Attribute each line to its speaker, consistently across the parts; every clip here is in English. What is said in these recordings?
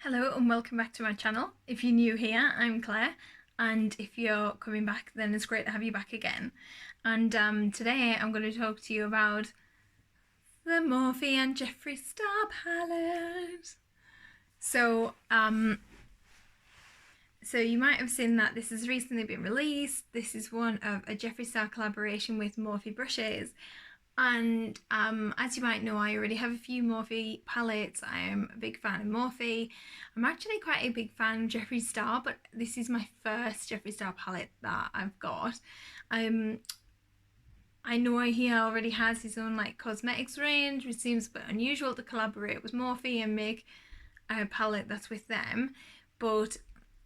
Speaker 1: Hello and welcome back to my channel. If you're new here, I'm Claire, and if you're coming back, then it's great to have you back again. And today I'm going to talk to you about the Morphe and Jeffree Star palette. So you might have seen that this has recently been released. This is one of a Jeffree Star collaboration with Morphe brushes. And as you might know, I already have a few Morphe palettes. I am a big fan of Morphe. I'm actually quite a big fan of Jeffree Star, but this is my first Jeffree Star palette that I've got. I know he already has his own like cosmetics range, which seems a bit unusual to collaborate with Morphe and make a palette that's with them, but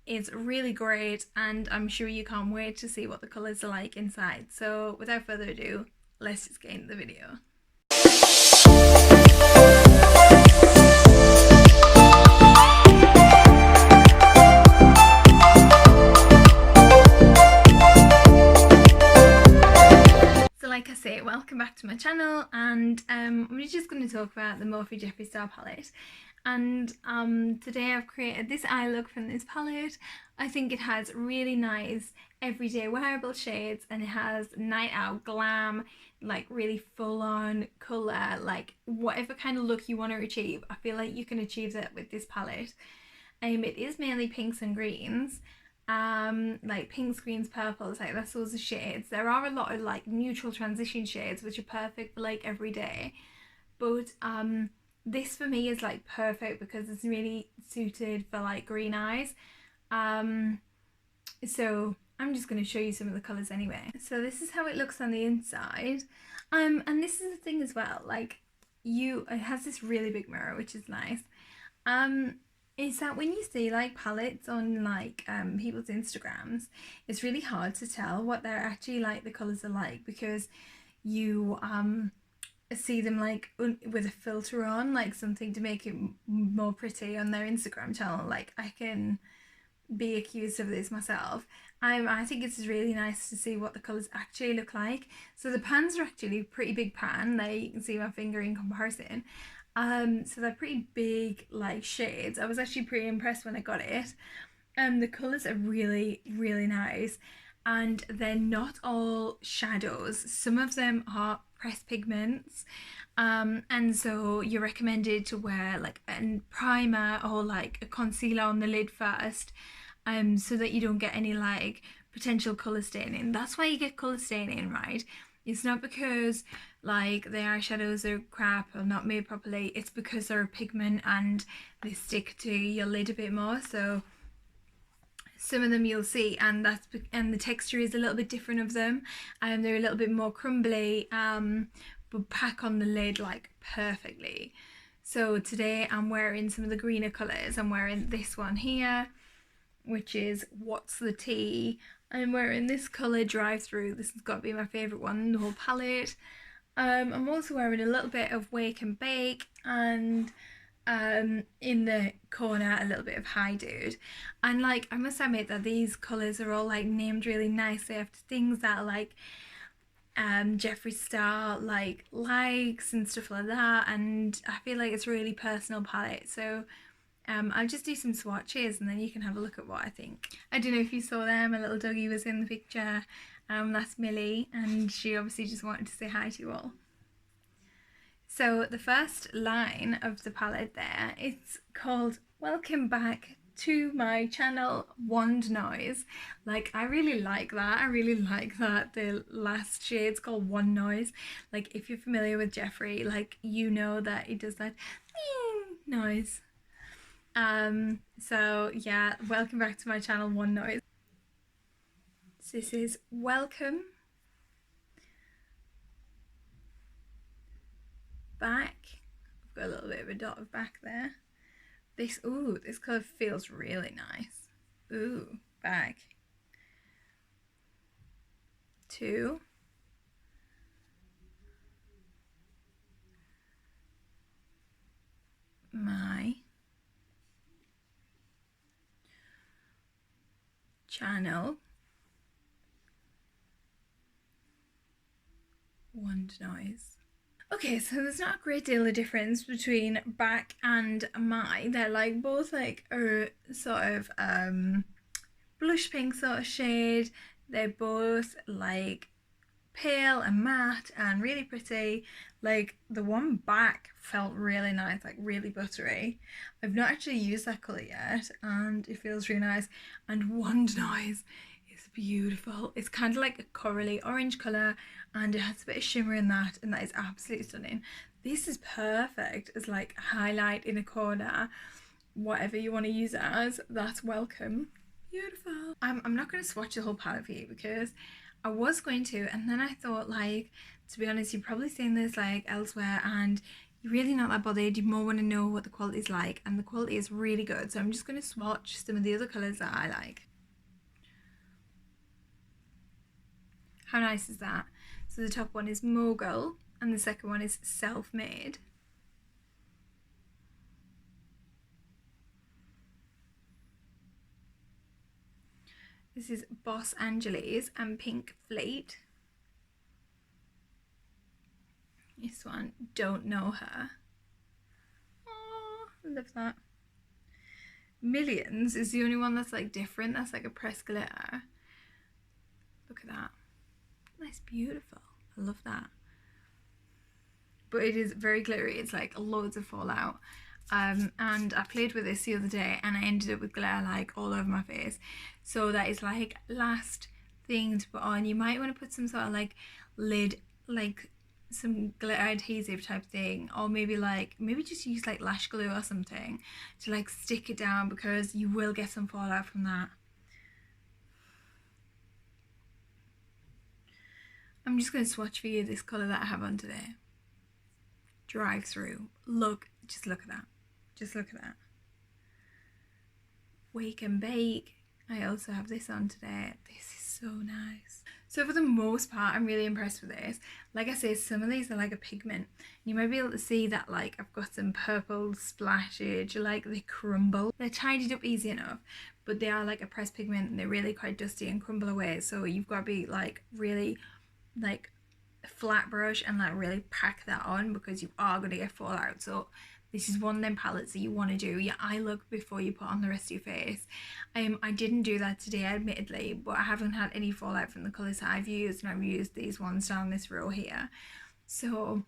Speaker 1: it's really great and I'm sure you can't wait to see what the colours are like inside. So without further ado, let's just get into the video. So like I say, welcome back to my channel, and we're just going to talk about the Morphe Jeffree Star palette. And today I've created this eye look from this palette. I think it has really nice everyday wearable shades, and it has night out glam, like really full on colour, like whatever kind of look you want to achieve. I feel like you can achieve that with this palette. It is mainly pinks and greens, like pinks, greens, purples, like that's those shades. There are a lot of like neutral transition shades which are perfect for like everyday, but this for me is like perfect because it's really suited for like green eyes. So I'm just going to show you some of the colours anyway. So this is how it looks on the inside, and this is the thing as well, like it has this really big mirror, which is nice. Is that when you see like palettes on like people's Instagrams, it's really hard to tell what they're actually like, the colours are like, because you see them like with a filter on, like something to make it more pretty on their Instagram channel. Like I can be accused of this myself. I think it's really nice to see what the colours actually look like. So the pans are actually a pretty big pan. There you can see my finger in comparison. So they're pretty big like shades. I was actually pretty impressed when I got it. The colours are really, really nice, and they're not all shadows. Some of them are pressed pigments, and so you're recommended to wear like a primer or like a concealer on the lid first, so that you don't get any like potential colour staining. That's why you get colour staining, right? It's not because like the eyeshadows are crap or not made properly. It's because they're a pigment and they stick to your lid a bit more. So some of them you'll see, and the texture is a little bit different of them, and they're a little bit more crumbly, but pack on the lid like perfectly. So today I'm wearing some of the greener colours. I'm wearing this one here, which is What's the Tea. I'm wearing this colour, Drive Through. This has got to be my favourite one in the whole palette. I'm also wearing a little bit of Wake and Bake, and in the corner a little bit of Hi Dude. And like I must admit that these colours are all like named really nicely after things that are like Jeffree Star like likes and stuff like that, and I feel like it's a really personal palette. So I'll just do some swatches and then you can have a look at what I think. I don't know if you saw them, a little doggy was in the picture. That's Millie, and she obviously just wanted to say hi to you all. So the first line of the palette there, it's called Welcome Back to My Channel, Wand Noise. Like I really like that. I really like that the last shade's called Wand Noise. Like if you're familiar with Jeffree, like you know that he does that noise. So yeah, welcome back to my channel, Wand Noise. So this is Welcome Back. I've got a little bit of a dot of back there. This colour feels really nice. Ooh, back to my channel, Wand Noise. Okay, so there's not a great deal of difference between Back and My. They're like both like a sort of blush pink sort of shade. They're both like pale and matte and really pretty. Like the one Back felt really nice, like really buttery. I've not actually used that colour yet and it feels really nice. And Wonder Noise is beautiful. It's kind of like a corally orange colour and it has a bit of shimmer in that, and that is absolutely stunning. This is perfect as like a highlight in a corner. Whatever you want to use it as, that's welcome. Beautiful. I'm not going to swatch the whole palette for you because I was going to, and then I thought, like, to be honest, you've probably seen this like elsewhere and you're really not that bothered. You more want to know what the quality is like, and the quality is really good. So I'm just going to swatch some of the other colours that I like. How nice is that? So the top one is Mogul and the second one is Self-Made. This is Boss Angeles and Pink Fleet. This one, Don't Know Her. Oh, I love that. Millions is the only one that's like different. That's like a pressed glitter. Look at that. That's beautiful. I love that. But it is very glittery. It's like loads of fallout. And I played with this the other day and I ended up with glitter like all over my face. So that is like last thing to put on. You might want to put some sort of like lid, like some glitter adhesive type thing, or maybe just use like lash glue or something to like stick it down, because you will get some fallout from that. I'm just going to swatch for you this colour that I have on today. Drive Through. Look, just look at that. Just look at that. Wake and Bake. I also have this on today. This is so nice. So for the most part, I'm really impressed with this. Like I say, some of these are like a pigment. You might be able to see that like I've got some purple splashage, like they crumble. They're tidied up easy enough, but they are like a pressed pigment and they're really quite dusty and crumble away. So you've got to be like really like flat brush and like really pack that on, because you are going to get fallout. So this is one of them palettes that you want to do your eye look before you put on the rest of your face. I didn't do that today, admittedly, but I haven't had any fallout from the colours that I've used, and I've used these ones down this row here. So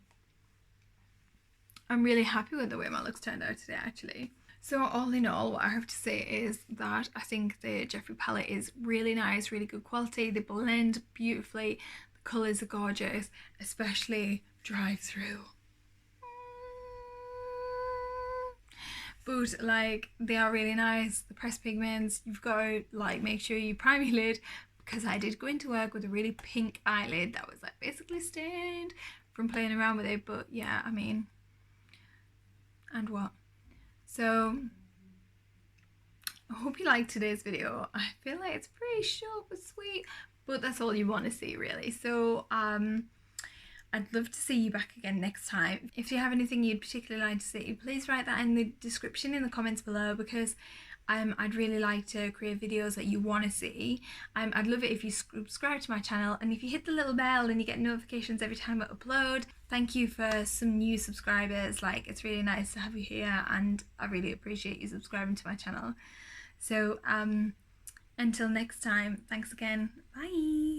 Speaker 1: I'm really happy with the way my looks turned out today, actually. So all in all, what I have to say is that I think the Jeffree palette is really nice, really good quality. They blend beautifully. The colours are gorgeous, especially Drive Through. But like they are really nice. The pressed pigments, you've got to like make sure you prime your lid, because I did go into work with a really pink eyelid that was like basically stained from playing around with it. But yeah, I mean, and what? So I hope you liked today's video. I feel like it's pretty short but sweet, but that's all you want to see really. So I'd love to see you back again next time. If you have anything you'd particularly like to see, please write that in the description in the comments below, because I'd really like to create videos that you want to see. I'd love it if you subscribe to my channel, and if you hit the little bell and you get notifications every time I upload. Thank you for some new subscribers. Like, it's really nice to have you here, and I really appreciate you subscribing to my channel. So until next time, thanks again. Bye.